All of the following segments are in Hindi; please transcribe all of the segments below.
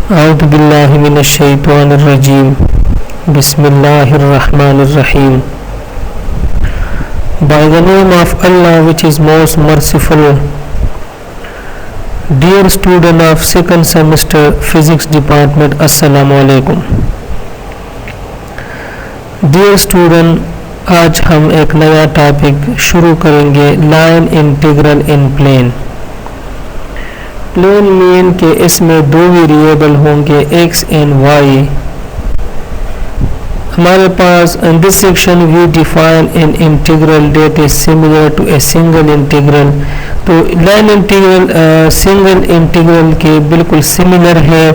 औज़ु बिल्लाहि मिनश शैतानिर रजीम बिस्मिल्लाहिर रहमानिर रहीम By the name of Allah which is most merciful. Dear student of second semester physics department, Assalamu alaikum. Dear student, आज हम एक नया टॉपिक शुरू करेंगे, line integral in plane. Plane mean के इसमें दो वेरिएबल होंगे x एंड y। हमारे पास in this section we define an integral that is similar to a single integral. तो लाइन इंटीग्रल सिंगल इंटीग्रल के बिल्कुल सिमिलर है,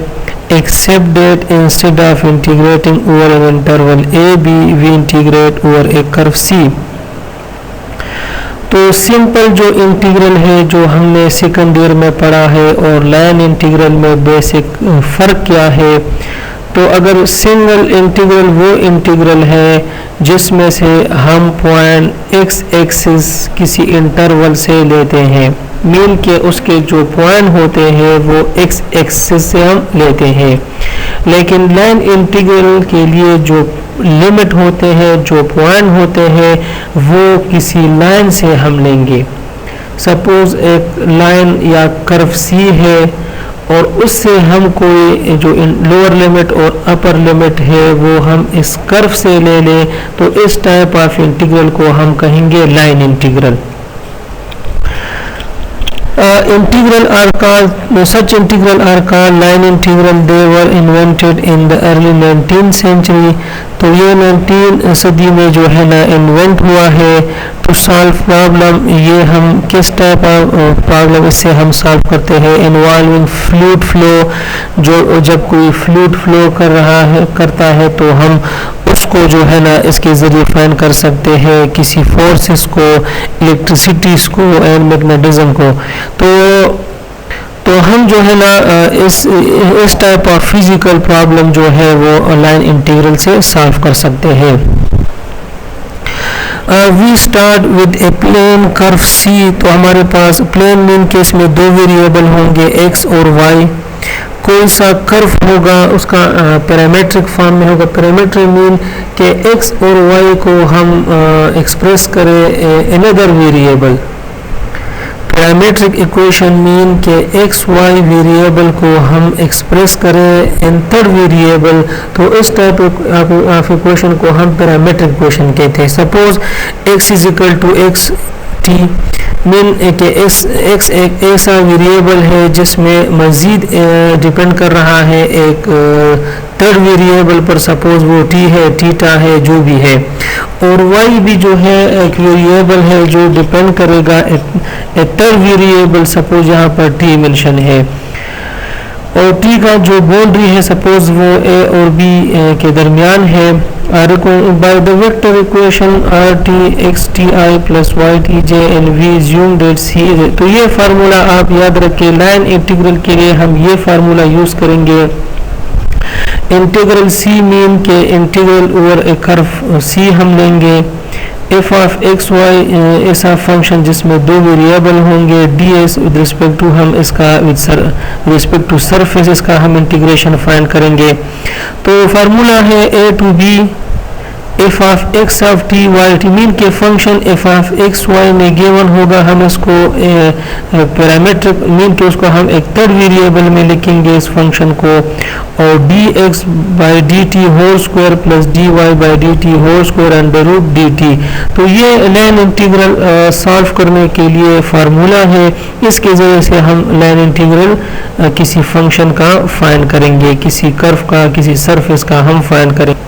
except that instead of integrating over an interval a b we integrate over a curve c। तो सिंपल जो इंटीग्रल है जो हमने सेकंड ईयर में पढ़ा है और लाइन इंटीग्रल में बेसिक फ़र्क क्या है। तो अगर सिंगल इंटीग्रल वो इंटीग्रल है जिसमें से हम पॉइंट x एक्सिस किसी इंटरवल से लेते हैं, मीन के उसके जो पॉइंट होते हैं वो x एक्सिस से हम लेते हैं। लेकिन लाइन इंटीग्रल के लिए जो लिमिट होते हैं, जो पॉइंट होते हैं, वो किसी लाइन से हम लेंगे। सपोज एक लाइन या कर्व सी है और उससे हम कोई जो लोअर लिमिट और अपर लिमिट है वो हम इस कर्व से ले लें, तो इस टाइप ऑफ इंटीग्रल को हम कहेंगे line integral. Such integral are called line integral. They were invented in the early 19th century. तो ये 19 सदी में जो है ना इन्वेंट हुआ है टू सॉल्व प्रॉब्लम। ये हम किस टाइप ऑफ प्रॉब्लम इससे हम सॉल्व करते हैं, इन्वॉल्विंग फ्लूइड फ्लो। जो जब कोई फ्लूइड फ्लो करता है तो हम उसको जो है ना इसके ज़रिए फाइंड कर सकते हैं किसी फोर्सेस को, इलेक्ट्रिसिटीज़ को एंड मैग्नेटिज्म को। तो हम जो है ना इस टाइप ऑफ फिजिकल प्रॉब्लम जो है वो लाइन इंटीग्रल से सॉल्व कर सकते हैं। We start with a plane curve C. तो हमारे पास प्लेन मीन केस में दो वेरिएबल होंगे x और y। कोई सा कर्व होगा उसका पैरामीट्रिक फॉर्म में होगा। पैरामीट्रिक मीन के x और y को हम एक्सप्रेस करें another variable. Parametric equation mean के एक्स वाई वेरिएबल को हम एक्सप्रेस करें इन थर्ड वेरिएबल, तो इस टाइप ऑफ इक्वेशन को हम पैरामीट्रिक इक्वेशन कहते हैं। Suppose x is equal to x t mean के एक्स एक ऐसा वेरिएबल है जिसमें मज़ीद डिपेंड कर रहा है एक थर्ड वेरिएबल पर, सपोज वो t है, थीटा है, जो भी है। और y भी जो है एक वेरिएबल है जो डिपेंड करेगा एक थर्ड वेरिएबल, सपोज यहाँ पर t मेंशन है। और t का जो बाउंड्री है सपोज वो a और b के दरमियान है। By the vector equation r t x t i plus y t j and we assume that C. तो ये फार्मूला आप याद रखें, लाइन इंटीग्रल के लिए हम ये फार्मूला यूज़ करेंगे। इंटीग्रल सी मीन के integral over a curve c हम लेंगे। एफ ऑफ एक्स वाई ऐसा फंक्शन जिसमें दो वेरिएबल होंगे, d s with respect to हम इसका विद रिस्पेक्ट टू सरफेस इसका हम इंटीग्रेशन फाइंड करेंगे। तो फार्मूला है a to b f of x of t y t mean के function f of x y में गिवन होगा। हम इसको पैरामीट्रिक मीन के उसको हम एक थर्ड वेरिएबल में लिखेंगे इस फंक्शन को, और d x by d t whole square plus d y by d t whole square under root d t. तो ये लाइन इंटीग्रल सॉल्व करने के लिए फार्मूला है। इसके ज़रिए से हम लाइन इंटीग्रल किसी फंक्शन का फाइंड करेंगे, किसी कर्व का, किसी सरफेस का हम फाइंड करेंगे।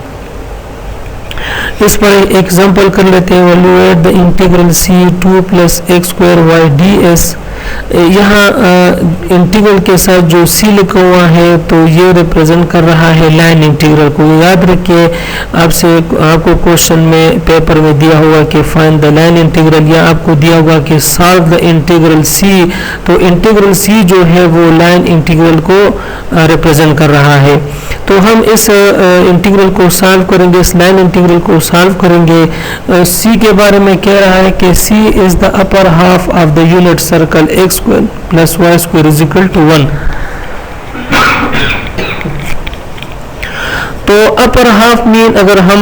इस पर एग्जांपल कर लेते हैं। Evaluate the integral c 2 plus x square y d s. यहाँ इंटीग्रल के साथ जो सी लिखा हुआ है तो ये रिप्रेजेंट कर रहा है लाइन इंटीग्रल को। याद रखिए आपको क्वेश्चन में पेपर में दिया हुआ कि फाइंड द लाइन इंटीग्रल, या आपको दिया हुआ कि सॉल्व द इंटीग्रल सी। तो इंटीग्रल सी जो है वो लाइन इंटीग्रल को रिप्रेजेंट कर रहा है। तो हम इस इंटीग्रल को सॉल्व करेंगे, इस लाइन इंटीग्रल को सॉल्व करेंगे। सी के बारे में कह रहा है कि C is the upper half of the unit circle x square plus y square is equal to 1। तो अपर हाफ मीन अगर हम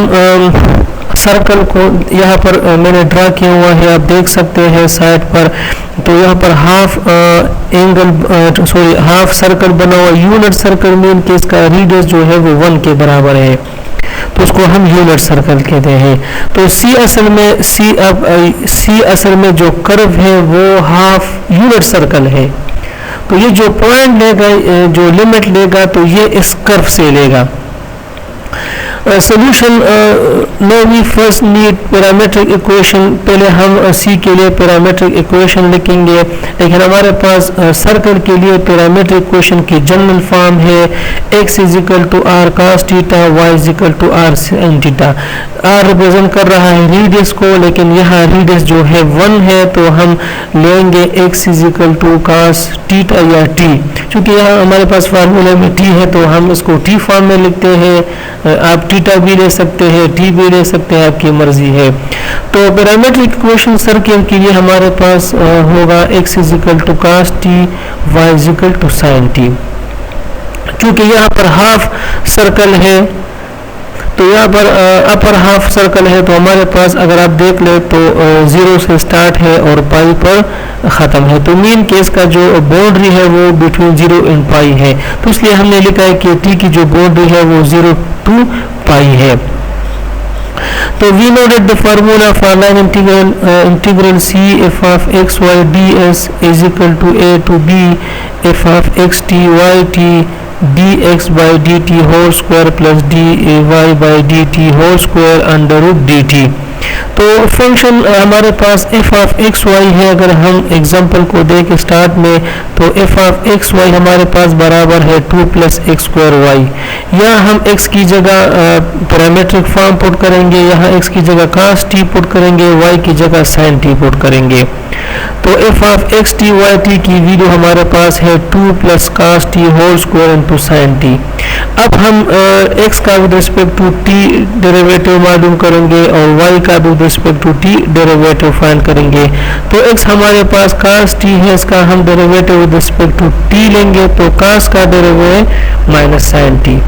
सर्कल को यहाँ पर मैंने ड्रा किया हुआ है, आप देख सकते हैं साइड पर, तो यहाँ पर हाफ हाफ सर्कल बना हुआ, यूनिट सर्कल मीन कि इसका रेडियस जो है वो 1 के बराबर है, तो उसको हम यूनिट सर्कल कहते हैं। तो सी असल में जो कर्व है वो हाफ यूनिट सर्कल है, तो ये जो पॉइंट लेगा, जो लिमिट लेगा, तो ये इस कर्व से लेगा। Solution, no we first need parametric equation, पहले हम सी के लिए पैरामीट्रिक इक्वेशन लिखेंगे, लेकिन हमारे पास सर्कल के लिए पैरामीट्रिक इक्वेशन की जनरल फॉर्म है x is equal to r cos theta, y is equal to r sin theta. R represent कर रहा है रेडियस को, लेकिन यहाँ रेडियस जो है 1 है, तो हम लेंगे x is equal to cos theta या t, क्योंकि यहाँ हमारे पास फार्मूले में t है तो हम इसको t फॉर्म में लिखते हैं। आप थीटा भी ले सकते हैं, t भी ले सकते हैं, आपकी मर्जी है। तो पैरामीट्रिक इक्वेशन सर्कल के लिए हमारे पास होगा x is equal to cos t, y is equal to sin t। क्योंकि यहाँ पर हाफ सर्कल है, तो यहाँ पर अपर हाफ सर्कल है, तो हमारे पास अगर आप देख ले तो 0 से स्टार्ट है और पाई पर ख़त्म है। तो मीन केस का जो बाउंड्री है वो बिटवीन 0 एंड पाई है, तो इसलिए हमने लिखा है कि t की जो बाउंड्री है वो 0 to पाई है। तो we know that the formula for line integral c f of x y d s is equal to a to b f of x t y t dx by dt whole square plus dy by dt whole under root dt। तो फंक्शन हमारे पास f ऑफ एक्स वाई है। अगर हम एग्जांपल को देख स्टार्ट में, तो f ऑफ एक्स वाई हमारे पास बराबर है 2 प्लस एक्स स्क्वायर वाई। यहाँ हम x की जगह पैरामीट्रिक फॉर्म पुट करेंगे, यहाँ x की जगह cos t पुट करेंगे, y की जगह sin t पुट करेंगे। तो f of x t y t की वैल्यू हमारे पास है 2 plus cos t whole square into sine t. अब हम x का with respect to t derivative मालूम करेंगे और y का with respect to t derivative find करेंगे। तो x हमारे पास कास t है, इसका हम derivative with respect to t लेंगे, तो कास का डेरिवेटिव माइनस साइन t।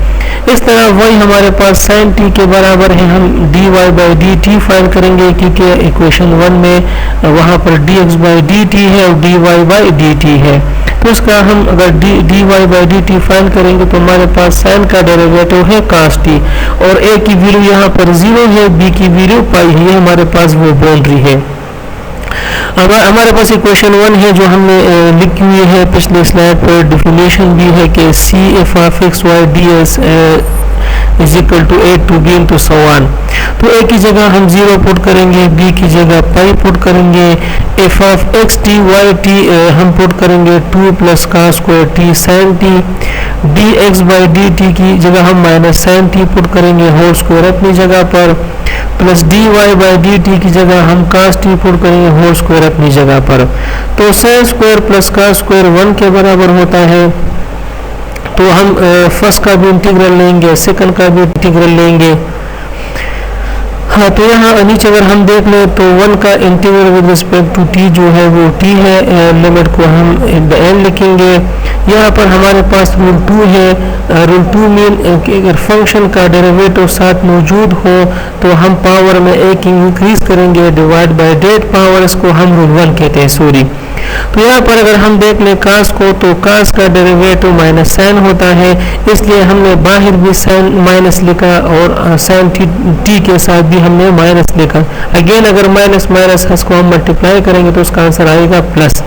इस तरह y हमारे पास sin t के बराबर है, हम dy by d T find करेंगे, क्योंकि इक्वेशन 1 में वहाँ पर dx बाई डी टी है और dy बाई डी टी है। तो इसका हम अगर dy by d T find करेंगे तो हमारे पास sin का डेरिवेटिव है cos t, और a की वैल्यू यहाँ पर 0 है, b की वैल्यू पाई है, ये हमारे पास वो बाउंड्री है। अब हमारे पास इक्वेशन 1 है जो हमने लिखी हुई है पिछले स्लाइड पर, डिफिनेशन भी है कि c f of x y d s is equal to a to b into so one. तो ए की जगह हम 0 पुट करेंगे, बी की जगह पाई पुट करेंगे, f of x t y t हम पुट करेंगे 2 plus cos square t sine t, d x by d t की जगह हम माइनस साइन टी पुट करेंगे होल स्क्वायर अपनी जगह पर, plus d y by d t की जगह हम कास टी पुट करेंगे होल स्क्वायर अपनी जगह पर। तो sine square plus cos square 1 के बराबर होता है। तो हम फर्स्ट का भी इंटीग्रल लेंगे, सेकंड का भी इंटीग्रल लेंगे। हाँ, तो यहाँ नीचे अगर हम देख लें तो 1 का integral with respect to t जो है वो t है, लिमिट को हम इन द एंड लिखेंगे। यहाँ पर हमारे पास रूल 2 है। रूल 2 मीन कि अगर फंक्शन का डेरिवेटिव साथ मौजूद हो तो हम पावर में एक इंक्रीज करेंगे, डिवाइड बाय डेट पावर, इसको हम रूल 1 कहते हैं, सॉरी। तो यहाँ पर अगर हम देख लें कास को, तो कास का डेरिवेटिव माइनस साइन होता है, इसलिए हमने बाहर भी साइन माइनस लिखा और साइन टी के साथ भी हमने माइनस लिखा। अगेन अगर माइनस माइनस इसको हम मल्टीप्लाई करेंगे तो उसका आंसर आएगा प्लस।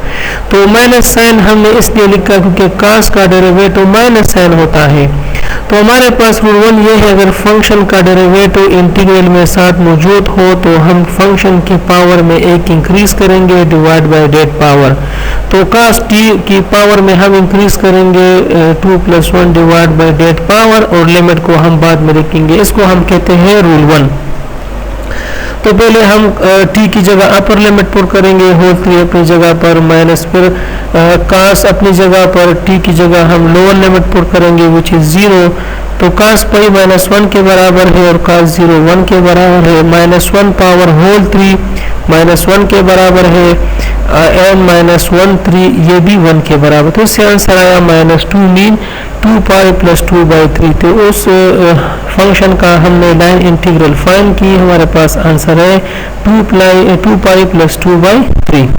तो माइनस साइन हमने इसलिए लिखा क्योंकि कास का डेरिवेटिव माइनस साइन होता है। तो हमारे पास रूल 1 ये है, अगर फंक्शन का डेरिवेटिव इंटीग्रल में साथ मौजूद हो तो हम फंक्शन की पावर में एक इंक्रीज करेंगे, डिवाइड बाय डेट पावर। तो कास टी की पावर में हम इंक्रीज करेंगे 2 प्लस 1 डिवाइड बाय डेट पावर, और लिमिट को हम बाद में लिखेंगे, इसको हम कहते हैं रूल 1। तो पहले हम t की जगह अपर लिमिट पुट करेंगे, होल 3 अपनी जगह पर, माइनस फिर कास अपनी जगह पर, t की जगह हम लोअर लिमिट पुट करेंगे विच इज 0। तो कास पाई माइनस 1 के बराबर है और कास 0 1 के बराबर है, माइनस 1 पावर होल 3 -1 के बराबर है, n -1 3 ये भी 1 के बराबर। तो इससे आंसर आया -2 मीन 2 पाई प्लस 2/3। तो उस फंक्शन का हमने लाइन इंटीग्रल फाइंड की, हमारे पास आंसर है 2 पाई प्लस 2/3।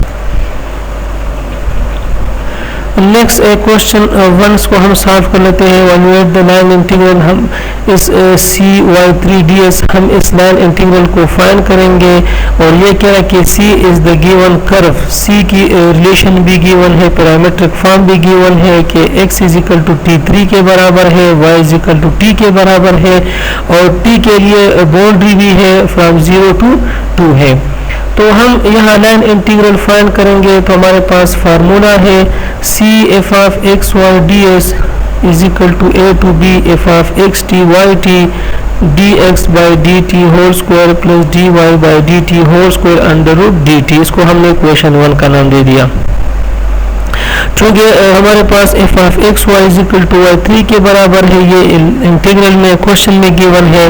नेक्स्ट क्वेश्चन 1 को हम सॉल्व कर लेते हैं। इवैल्यूएट द लाइन इंटीग्रल, हम इस cy3ds हम इस लाइन इंटीग्रल को फाइंड करेंगे और ये क्या है कि c is the given curve, c की रिलेशन भी गिवन है, पैरामीट्रिक फॉर्म भी गिवन है कि x इक्वल टू t3 के बराबर है, y इक्वल टू t के बराबर है और t के लिए बाउंड्री भी है फ्रॉम 0 to 2 है। तो हम यहाँ लाइन इंटीग्रल फाइंड करेंगे तो हमारे पास फार्मूला है c f of x y ds is equal to a to b f of x t y t dx by dt whole square plus dy by dt whole square under root dt। इसको हमने इक्वेशन 1 का नाम दे दिया। चूँकि हमारे पास f of x y is equal to y3 के बराबर है, ये इंटीग्रल में क्वेश्चन में गिवन है,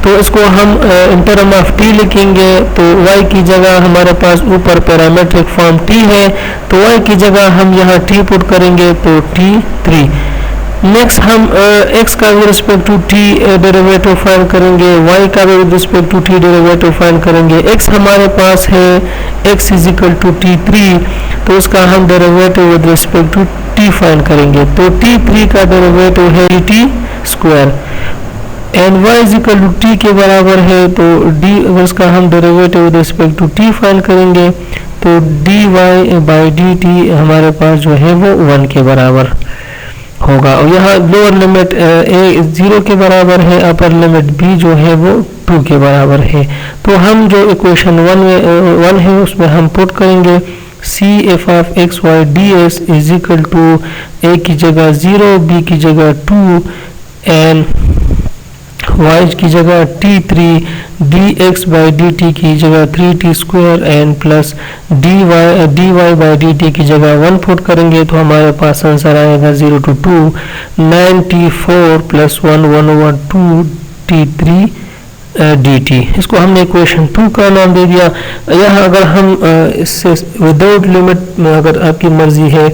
तो इसको हम इन टर्म ऑफ t लिखेंगे। तो y की जगह हमारे पास ऊपर पैरामीट्रिक फॉर्म t है, तो y की जगह हम यहाँ t पुट करेंगे तो t3। नेक्स्ट हम x का with respect to t derivative find करेंगे, y का with respect to t derivative find करेंगे। x हमारे पास है x is equal to t3, तो उसका हम derivative with respect to t find करेंगे। तो t3 का डेरिवेटिव है t square and y is equal to t के बराबर है, तो d उसका हम derivative with respect to t find करेंगे। तो dy बाई dt हमारे पास जो है वो 1 के बराबर होगा और यहाँ लोअर लिमिट a 0 के बराबर है, अपर लिमिट b जो है वो 2 के बराबर है। तो हम जो इक्वेशन 1 है उसमें हम पुट करेंगे c f of x y ds is equal to a की जगह 0, b की जगह 2 एंड y की जगह t3, dx बाई dt की जगह 3t square and plus dy by dt की जगह 1 पुट करेंगे तो हमारे पास आंसर आएगा 0 to 2 9t4 plus 1/2 t3 dt। इसको हमने इक्वेशन 2 का नाम दे दिया। यहाँ अगर हम इससे विदाउट लिमिट में, अगर आपकी मर्जी है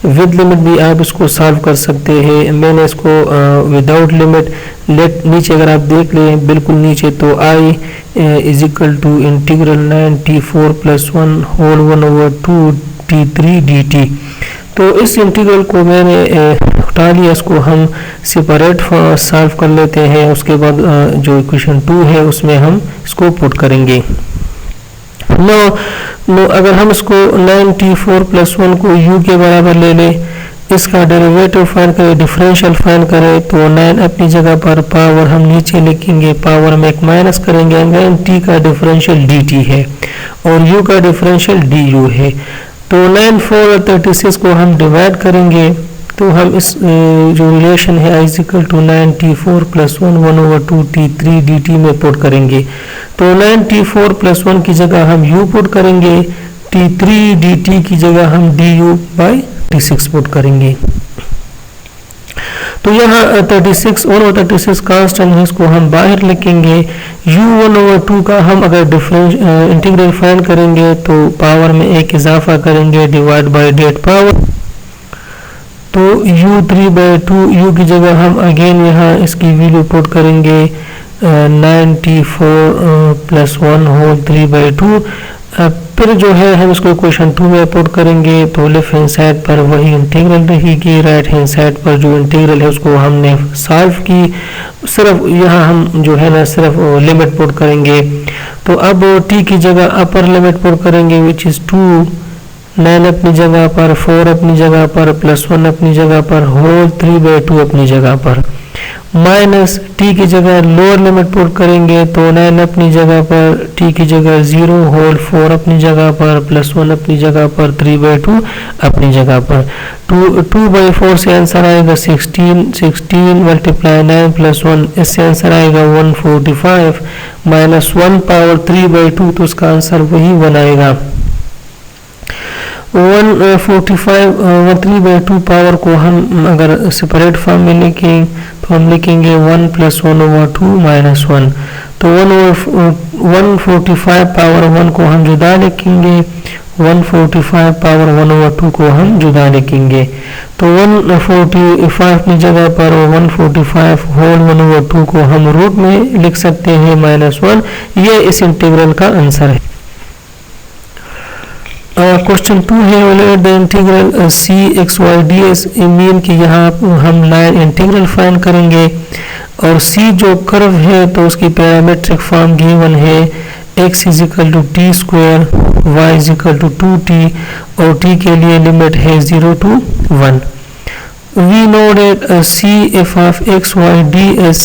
विद लिमिट भी आप इसको सॉल्व कर सकते हैं। मैंने इसको विदाउट लिमिट नीचे अगर आप देख लें बिल्कुल नीचे, तो i is equal to integral 9t4 plus 1 whole 1/2 t3 dt। तो इस इंटीग्रल को मैंने उठा लिया, इसको हम सेपरेट सॉल्व कर लेते हैं। उसके बाद जो इक्वेशन 2 है उसमें हम इसको पुट करेंगे। नो अगर हम इसको 9t4 प्लस 1 को u के बराबर ले लें, इसका डेरिवेटिव फाइंड करें, डिफरेंशियल फाइंड करें, तो 9 अपनी जगह पर, पावर हम नीचे लिखेंगे, पावर में एक माइनस करेंगे। 9t का डिफरेंशियल dt है और u का डिफरेंशियल du है। तो 9 4 और 36 को हम डिवाइड करेंगे तो हम इस जो रिलेशन है i equal to 9t4 plus 1/2 t3 dt में पुट करेंगे। तो 9t4 प्लस 1 की जगह हम u पुट करेंगे, t3 dt की जगह हम du बाई t6 पुट करेंगे। तो यहाँ 36 और 36 कांस्टेंट है, इसको हम बाहर लिखेंगे। u1/2 का हम अगर डिफरेंस इंटीग्रल फाइंड करेंगे तो पावर में एक इजाफा करेंगे, डिवाइड बाय डेट पावर, तो u3/2 u की जगह हम अगेन यहाँ इसकी वैल्यू पुट करेंगे 9t4 प्लस 1 होल 3/2। फिर जो है हम इसको क्वेश्चन 2 में पुट करेंगे तो लेफ्ट हैंड साइड पर वही इंटीग्रल रहेगी, राइट हैंड साइड पर जो इंटीग्रल है उसको हमने सॉल्व की। सिर्फ यहाँ हम जो है ना सिर्फ लिमिट पुट करेंगे। तो अब t की जगह अपर लिमिट पुट करेंगे विच इज़ 2, 9 अपनी जगह पर, 4 अपनी जगह पर, प्लस 1 अपनी जगह पर, होल 3/2 अपनी जगह पर, माइनस t की जगह लोअर लिमिट पुट करेंगे तो 9 अपनी जगह पर, t की जगह 0, होल 4 अपनी जगह पर, प्लस 1 अपनी जगह पर, 3/2 अपनी जगह पर। 2/4 से आंसर आएगा 16 मल्टीप्लाई 9 प्लस 1, इससे आंसर आएगा 145 माइनस 1 पावर 3/2, तो उसका आंसर वही 1 आएगा। 3/2 पावर को हम अगर सेपरेट फॉर्म में लिखें तो हम लिखेंगे 1 + 1/2 - 1। तो 145 पावर 1 को हम जुदा लिखेंगे, 145 पावर 1/2 को हम जुदा लिखेंगे। तो 145 की जगह पर 145 होल 1/2 को हम रूट में लिख सकते हैं -1। ये इस इंटीग्रल का आंसर है। क्वेश्चन 2 है, evaluate the integral c(x,y, ds) mean कि यहाँ हम लाइन इंटीग्रल फाइंड करेंगे और c जो कर्व है तो उसकी पैरामीट्रिक फॉर्म गिवन है x = t², y = 2t और t के लिए लिमिट है 0 to 1। We know that c f(x, y, ds)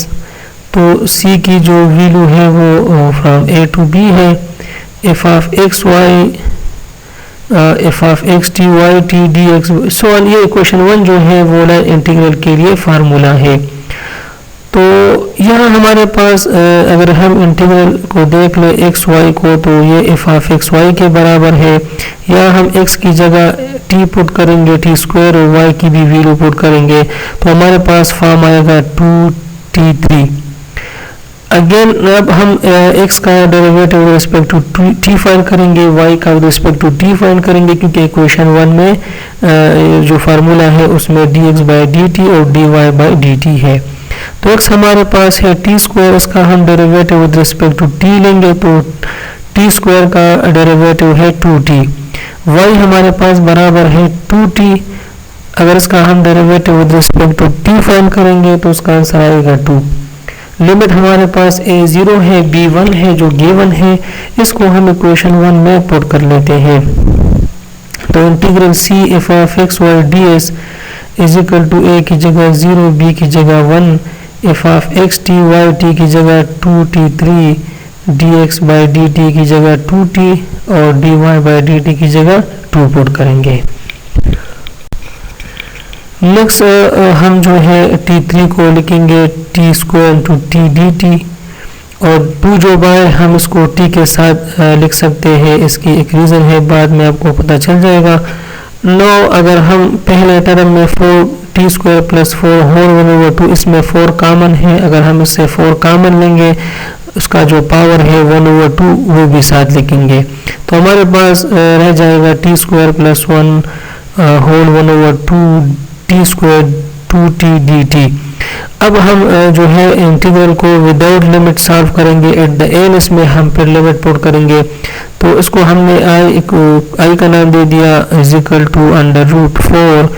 तो c की जो वैल्यू है वो फ्रॉम a to b है। f(x, y) f(x, t, y, t, dx) सवाल ये क्वेश्चन 1 जो है वो लाइन इंटीग्रल के लिए फार्मूला है। तो यहाँ हमारे पास अगर हम इंटीग्रल को देख लें x y को तो ये f(x, y) के बराबर है। यहाँ हम x की जगह t पुट करेंगे, t² और y की भी वैल्यू पुट करेंगे तो हमारे पास फॉर्म आएगा 2t3। अगेन अब हम x का derivative with respect to t find करेंगे, y का with respect to t find करेंगे क्योंकि इक्वेशन 1 में जो फार्मूला है उसमें dx/dt और dy/dt है। तो x हमारे पास है t², इसका हम derivative with respect to t लेंगे तो t² का डेरिवेटिव है 2t। y हमारे पास बराबर है 2t, अगर इसका हम derivative with respect to t find करेंगे तो उसका आंसर आएगा 2। लिमिट हमारे पास a0 है, b1 है जो गिवन है, इसको हम इक्वेशन 1 में पुट कर लेते हैं। तो integral c f(x, y, ds) = a की जगह 0, b की जगह 1, f(x, t, y, t) की जगह 2t3, dx/dt की जगह 2t और dy/dt की जगह 2 पुट करेंगे। नेक्स्ट हम जो है t3 को लिखेंगे t² × t dt और 2 जो बाय हम इसको t के साथ लिख सकते हैं, इसकी एक रीज़न है, बाद में आपको पता चल जाएगा। नो अगर हम पहले टर्म में 4t² + 4 होल 1/2 इसमें 4 कॉमन है, अगर हम इससे 4 कॉमन लेंगे उसका जो पावर है 1/2 वो भी साथ लिखेंगे तो हमारे पास रह जाएगा t² + 1 whole 1/2 t² 2t dt। अब हम जो है इंटीग्रल को विदाउट लिमिट सॉल्व करेंगे, एट द एंड इसमें हम फिर लिमिट पुट करेंगे। तो इसको हमने i का नाम दे दिया = √4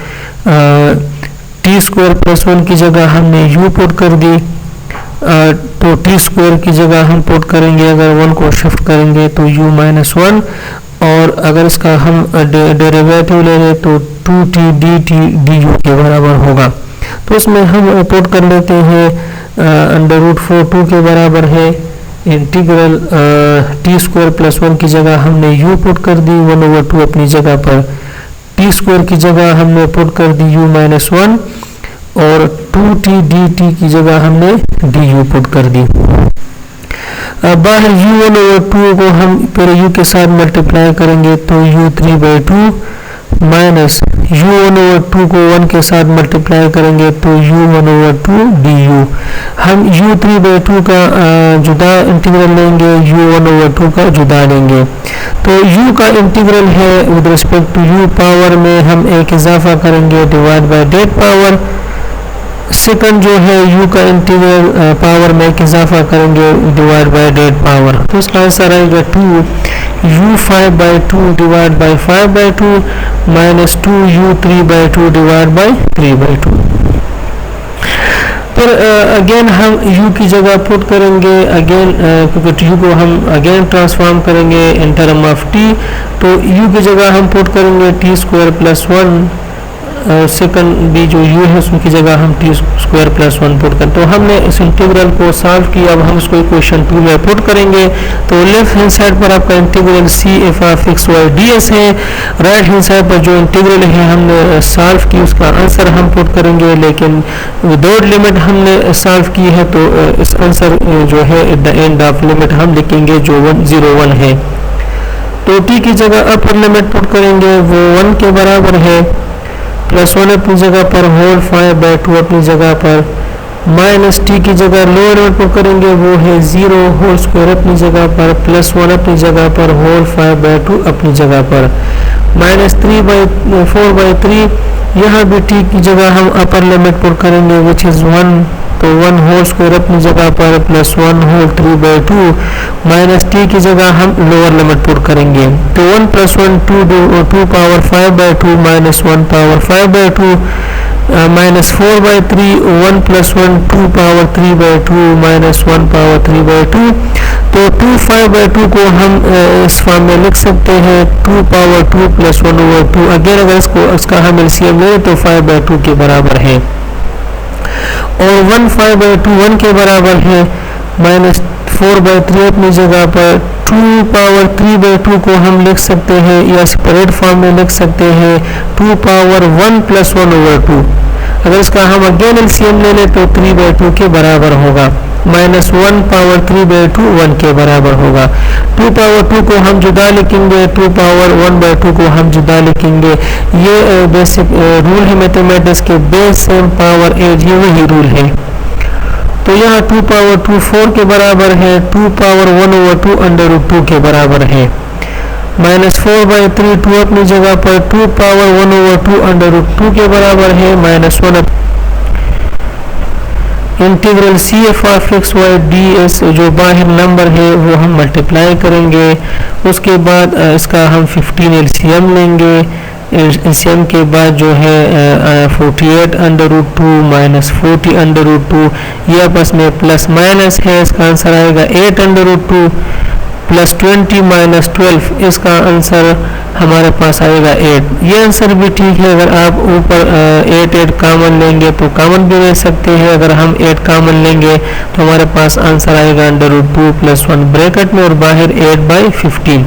t² + 1 की जगह हमने u पुट कर दी, तो t² की जगह हम पुट करेंगे, अगर 1 को शिफ्ट करेंगे तो u - 1 और अगर इसका हम डेरिवेटिव ले लें तो 2t dt du के बराबर होगा। तो इसमें हम पुट कर लेते हैं √4 2 के बराबर है। इंटीग्रल t² + 1 की जगह हमने u पुट कर दी, 1/2 अपनी जगह पर, t² की जगह हमने पुट कर दी u - 1 और 2t dt की जगह हमने du पुट कर दी। बाहर u1/2 को हम फिर u के साथ मल्टीप्लाई करेंगे तो u3/2 माइनस u1/2 को 1 के साथ मल्टीप्लाई करेंगे तो u1/2 du। हम u3/2 का जुदा इंटीग्रल लेंगे, u1/2 का जुदा लेंगे। तो u का इंटीग्रल है with respect to u power में हम एक इजाफा करेंगे / पावर। सेकंड जो है u का इंटीग्रल पावर में एक इजाफा करेंगे / पावर। तो इसका आंसर आएगा 2 u5/2 / 5/2 माइनस 2 u3/2 / 3/2। फिर अगेन हम u की जगह पुट करेंगे, अगेन क्योंकि u को हम अगेन ट्रांसफॉर्म करेंगे इन टर्म ऑफ t, तो u की जगह हम पुट करेंगे t² + 1, सेकंड भी जो u है उसकी जगह हम t² + 1 पुट करें। तो हमने इस इंटीग्रल को सॉल्व किया, अब हम इसको इक्वेशन 2 में पुट करेंगे। तो लेफ्ट हैंड साइड पर आपका integral c f(x, y, ds) है, राइट हैंड साइड पर जो इंटीग्रल है हमने सॉल्व की उसका आंसर हम पुट करेंगे, लेकिन विदाउट लिमिट हमने सॉल्व की है तो इस आंसर जो है at the end of limit हम लिखेंगे जो 101 है। तो t की जगह अपर लिमिट पुट करेंगे वो 1 के बराबर है, +1 अपनी जगह पर, होल 5/2 अपनी जगह पर, माइनस t की जगह लोअर लिमिट पुट करेंगे वो है 0 होल स्क्वायर अपनी जगह पर, +1 अपनी जगह पर, होल 5/2 अपनी जगह पर, -3/4/3। यहाँ भी t की जगह हम अपर लिमिट पुट करेंगे विच इज़ 1, तो 1 होल स्क्वायर अपनी जगह पर, +1 होल 3/2, माइनस t की जगह हम लोअर लिमिट पुट करेंगे, तो 1 + 1 2 पावर 5/2 -1 पावर 5/2, -4/3, 1 + 1 2 पावर 3/2 -1 पावर 3/2। तो 2 5/2 को हम इस फॉर्म में लिख सकते हैं 2 पावर 2 + 1/2। अगेन अगर इसका हम एलसीएम लें तो 5/2 के बराबर है, और 1 5/2 1 के बराबर है, -4/3 अपनी जगह पर, 2 पावर 3/2 को हम लिख सकते हैं या सेपरेट फॉर्म में लिख सकते हैं 2 पावर 1 + 1/2। अगर इसका हम अगेन एलसीएम ले लें तो 3/2 के बराबर होगा, -1 पावर 3/2 1 के बराबर होगा। 2 पावर 2 को हम जुदा लिखेंगे, 2 पावर 1/2 को हम जुदा लिखेंगे। ये बेसिक रूल है मैथमेटिक्स के, बेस सेम पावर एज, ये वही रूल है। तो यहाँ 2 पावर 2 4 के बराबर है, 2 पावर 1/2 √2 के बराबर है, -4/3 2 अपनी जगह पर, 2 पावर 1/2 √2 के बराबर है, -1 इंटीग्रल CF(x(y)ds जो बाहर नंबर है वो हम मल्टीप्लाई करेंगे। उसके बाद इसका हम 15 एलसीएम लेंगे, एलसीएम के बाद जो है 48 √2 -40 √2, ये आपस में प्लस माइनस है, इसका आंसर आएगा 8 √2 +20 -12, इसका आंसर हमारे पास आएगा 8। ये आंसर भी ठीक है, अगर आप ऊपर 8 कॉमन लेंगे तो कॉमन भी ले सकते हैं, अगर हम 8 कॉमन लेंगे तो हमारे पास आंसर आएगा √2 + 1 ब्रैकेट में और बाहर 8/15।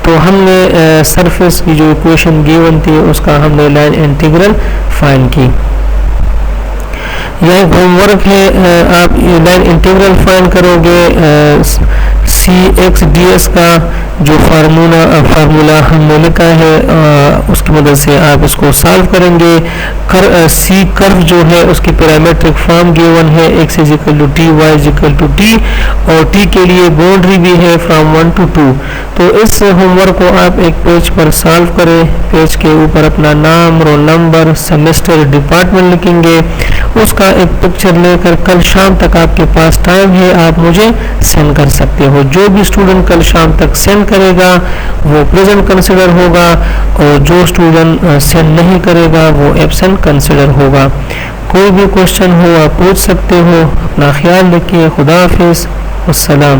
तो हमने सरफेस की जो इक्वेशन गिवन थी उसका हमने लाइन इंटीग्रल फाइंड की। यह होमवर्क है, आप ये लाइन इंटीग्रल फाइंड करोगे CX/DS का जो फार्मूला हमने लिखा है उसकी मदद से आप इसको सॉल्व करेंगे। C कर्व जो है उसकी पैरामीट्रिक फॉर्म गिवन है, x = t, y = t, और t के लिए बाउंड्री भी है फ्रॉम 1 to 2। तो इस होमवर्क को आप एक पेज पर सॉल्व करें, पेज के ऊपर अपना नाम, रोल नंबर, सेमेस्टर, डिपार्टमेंट लिखेंगे, उसका एक पिक्चर लेकर कल शाम तक आपके पास टाइम है, आप मुझे सेंड कर सकते हो। जो भी स्टूडेंट कल शाम तक सेंड करेगा वो प्रेजेंट कंसिडर होगा, और जो स्टूडेंट सेंड नहीं करेगा वो एब्सेंट कंसिडर होगा। कोई भी क्वेश्चन हो आप पूछ सकते हो। अपना ख्याल रखिए। खुदा हाफिज़, अस्सलाम।